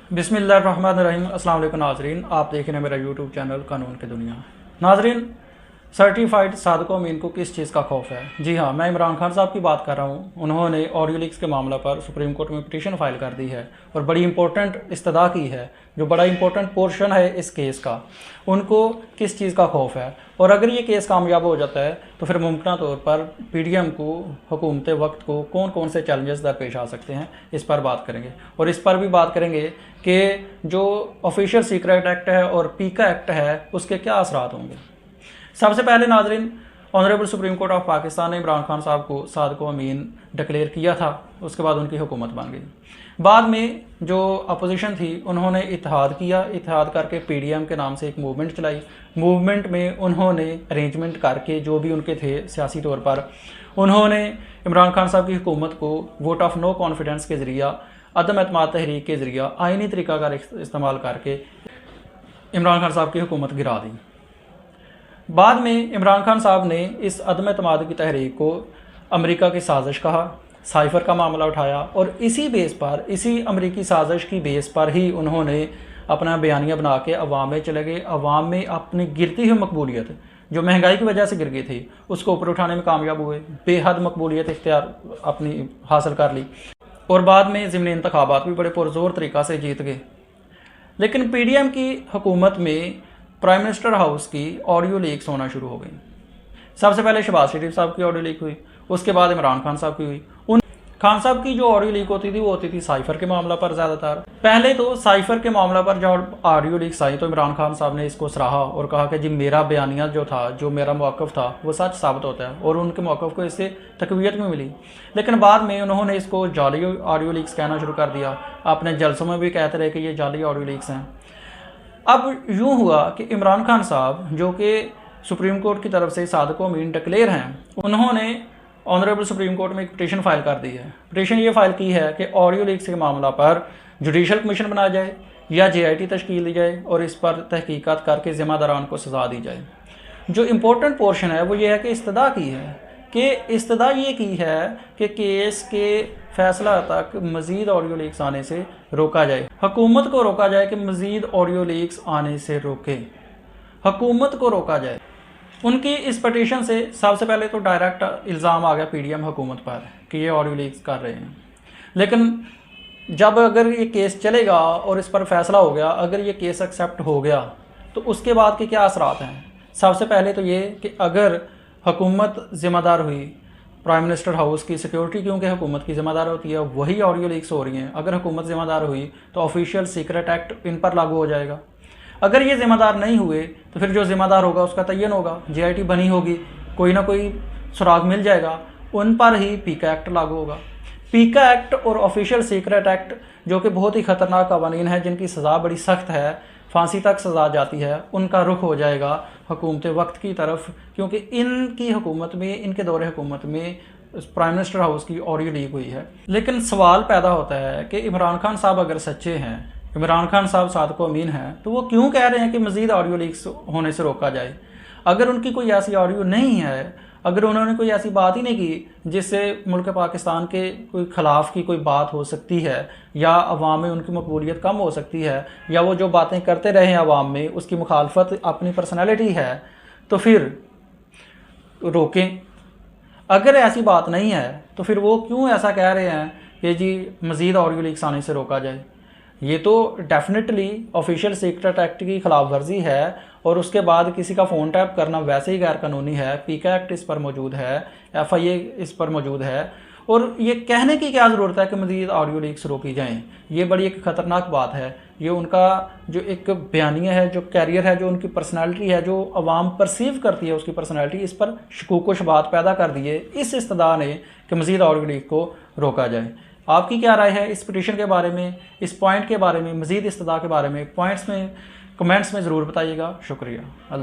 बिस्मिल्लाहिर्रहमानिर्रहीम। अस्सलाम वालेकुम नाजरीन, आप देख रहे हैं मेरा यूट्यूब चैनल कानून की दुनिया। नाजरीन, सर्टिफाइड सादिक अमीन को किस चीज़ का खौफ है? जी हाँ, मैं इमरान खान साहब की बात कर रहा हूँ। उन्होंने ऑडियो लीक्स के मामला पर सुप्रीम कोर्ट में पिटीशन फाइल कर दी है और बड़ी इंपॉर्टेंट इस्तदा की है, जो बड़ा इंपॉर्टेंट पोर्शन है इस केस का। उनको किस चीज़ का खौफ है, और अगर ये केस कामयाब हो जाता है तो फिर मुमकिन तौर पर पीडीएम को, हुकूमत वक्त को कौन कौन से चैलेंजेस दरपेश आ सकते हैं, इस पर बात करेंगे। और इस पर भी बात करेंगे कि जो ऑफिशियल सीक्रेट एक्ट है और पीका एक्ट है उसके क्या असरात होंगे। सबसे पहले नाजरीन, honourable supreme court of Pakistan ने इमरान खान साहब को सादिक अमीन डिक्लेयर किया था, उसके बाद उनकी हुकूमत बन गई। बाद में जो अपोजिशन थी उन्होंने इत्तेहाद किया, इत्तेहाद करके पीडीएम के नाम से एक मूवमेंट चलाई। मूवमेंट में उन्होंने अरेंजमेंट करके जो भी उनके थे सियासी तौर पर, उन्होंने इमरान खान साहब की हुकूमत को वोट ऑफ नो कॉन्फिडेंस के ज़रिया, अदम एतमाद तहरीक के ज़रिया, आइनी तरीक़ाकार इस्तेमाल करके इमरान खान साहब की हुकूमत गिरा दी। बाद में इमरान खान साहब ने इस अदम एतमाद की तहरीक को अमेरिका की साजिश कहा, साइफर का मामला उठाया, और इसी बेस पर, इसी अमेरिकी साजिश की बेस पर ही उन्होंने अपना बयानिया बना के अवाम में चले गए। अवाम में अपनी गिरती हुई मकबूलियत, जो महंगाई की वजह से गिर गई थी, उसको ऊपर उठाने में कामयाब हुए। बेहद मकबूलियत इख्तियार अपनी हासिल कर ली और बाद में ज़िमनी इंतखाबात भी बड़े पुरजोर तरीक़ा से जीत गए। लेकिन पीडीएम की हुकूमत में प्राइम मिनिस्टर हाउस की ऑडियो लीक्स होना शुरू हो गई। सबसे पहले शहबाज शरीफ साहब की ऑडियो लीक हुई, उसके बाद इमरान खान साहब की हुई। उन खान साहब की जो ऑडियो लीक होती थी वो होती थी साइफर के मामला पर ज़्यादातर। पहले तो साइफर के मामला पर जब ऑडियो लीक्स आई तो इमरान खान साहब ने इसको सराहा और कहा कि जी मेरा बयानिया जो था, जो मेरा मौक़िफ़ था, वो सच साबित होता है, और उनके मौक़िफ़ को इससे तक़वियत में मिली। लेकिन बाद में उन्होंने इसको जाली ऑडियो लीक्स कहना शुरू कर दिया। अपने जलसों में भी कहते रहे कि ये जाली ऑडियो लीक्स हैं। अब यूँ हुआ कि इमरान खान साहब, जो कि सुप्रीम कोर्ट की तरफ से सादिक अमीन डिक्लेयर हैं, उन्होंने ऑनरेबल सुप्रीम कोर्ट में एक पिटीशन फाइल कर दी है। पिटीशन ये फाइल की है कि ऑडियो लीक्स के मामला पर जुडिशल कमीशन बनाया जाए या JIT तश्कील दी जाए और इस पर तहकीकात करके ज़िम्मेदारान को सज़ा दी जाए। जो इम्पोर्टेंट पोर्शन है वो ये है कि इस्तदा की है, कि इस्तदा ये की है कि केस के फैसला तक मज़ीद ऑडियो लीक्स आने से रोका जाए। हुकूमत को रोका जाए कि मज़ीद ऑडियो लीक्स आने से रोके, हुकूमत को रोका जाए। उनकी इस पटिशन से सबसे पहले तो डायरेक्ट इल्ज़ाम आ गया पीडीएम हुकूमत पर कि ये ऑडियो लीक्स कर रहे हैं। लेकिन जब अगर ये केस चलेगा और इस पर फैसला हो गया, अगर ये केस एक्सेप्ट हो गया, तो उसके बाद के क्या असरात हैं? सबसे पहले तो ये कि अगर हुकूमत ज़िम्मेदार हुई, प्राइम मिनिस्टर हाउस की सिक्योरिटी क्योंकि हुकूमत की ज़िम्मेदार होती है, वही ऑडियो लीक्स हो रही हैं। अगर हुकूमत ज़िम्मेदार हुई तो ऑफिशियल सीक्रेट एक्ट इन पर लागू हो जाएगा। अगर ये ज़िम्मेदार नहीं हुए तो फिर जो ज़िम्मेदार होगा उसका तयन होगा, JIT बनी होगी, कोई ना कोई सुराग मिल जाएगा, उन पर ही पीका एक्ट लागू होगा। पीका एक्ट और ऑफिशियल सीक्रेट एक्ट, जो कि बहुत ही ख़तरनाक कवानीन है, जिनकी सज़ा बड़ी सख्त है, फांसी तक सज़ा जाती है, उनका रुख हो जाएगा हुकूमत वक्त की तरफ, क्योंकि इनकी हुकूमत में, इनके दौरे हुकूमत में प्राइम मिनिस्टर हाउस की ऑडियो लीक हुई है। लेकिन सवाल पैदा होता है कि इमरान खान साहब अगर सच्चे हैं, इमरान खान साहब सादिक अमीन हैं, तो वो क्यों कह रहे हैं कि मज़ीद ऑडियो लीक्स होने से रोका जाए? अगर उनकी कोई ऐसी ऑडियो नहीं है, अगर उन्होंने कोई ऐसी बात ही नहीं की जिससे मुल्क पाकिस्तान के कोई ख़िलाफ़ की कोई बात हो सकती है, या अवाम में उनकी मकबूलियत कम हो सकती है, या वो जो बातें करते रहे हैं अवाम में उसकी मुखालफत अपनी पर्सनैलिटी है, तो फिर रोकें। अगर ऐसी बात नहीं है तो फिर वो क्यों ऐसा कह रहे हैं कि जी मज़ीद ऑडियो लीक्स आने से रोका जाए? ये तो डेफिनेटली ऑफिशियल सीक्रेट एक्ट की खिलाफ वर्जी है, और उसके बाद किसी का फ़ोन टैप करना वैसे ही गैर कानूनी है। पीका एक्ट इस पर मौजूद है, FIA इस पर मौजूद है, और ये कहने की क्या ज़रूरत है कि मज़ीद ऑडियो लीक्स रोकी जाएँ? ये बड़ी एक ख़तरनाक बात है। ये उनका जो एक बयानिया है, जो कैरियर है, जो उनकी पर्सनैलिटी है, जो अवाम परसीव करती है उसकी पर्सनैलिटी, इस पर शकूक व शुबात पैदा कर दिए इस इस्तदा ने कि मज़ीद ऑडियो लीक को रोका जाए। आपकी क्या राय है इस पिटीशन के बारे में, इस पॉइंट के बारे में, मज़ीद इस्तदा के बारे में? पॉइंट्स में, कमेंट्स में ज़रूर बताइएगा। शुक्रिया। अल्लाह।